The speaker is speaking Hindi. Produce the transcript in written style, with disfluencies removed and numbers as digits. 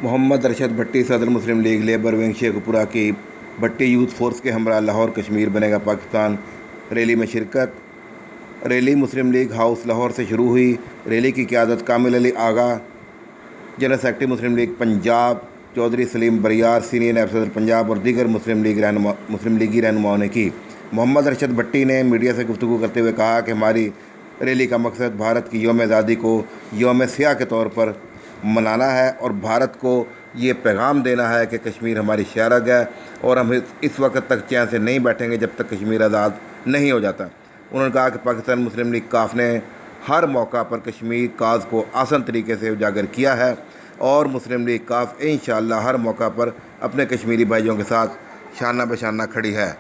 मोहम्मद अरशद भट्टी सदर मुस्लिम लीग लेबर विंग शेखपुरा की भट्टी यूथ फोर्स के हमरा लाहौर कश्मीर बनेगा पाकिस्तान रैली में शिरकत। रैली मुस्लिम लीग हाउस लाहौर से शुरू हुई। रैली की क़यादत कामिल अली आगा, जनरल सेक्रेटरी मुस्लिम लीग पंजाब, चौधरी सलीम बरियार, सीनियर नायब सदर पंजाब और दीगर मुस्लिम लीगी रहनुमाओं ने की। मोहम्मद अरशद भट्टी ने मीडिया से गुफ्तगू करते हुए कहा कि हमारी रैली का मकसद भारत की यौम आज़ादी को यौम सियाह के तौर पर मनाना है और भारत को ये पैगाम देना है कि कश्मीर हमारी शहरग है और हम इस वक्त तक चैन से नहीं बैठेंगे जब तक कश्मीर आज़ाद नहीं हो जाता। उन्होंने कहा कि पाकिस्तान मुस्लिम लीग काफ ने हर मौका पर कश्मीर काज को आसान तरीके से उजागर किया है और मुस्लिम लीग काफ इंशाअल्लाह हर मौका पर अपने कश्मीरी भाइयों के साथ शाना बशाना खड़ी है।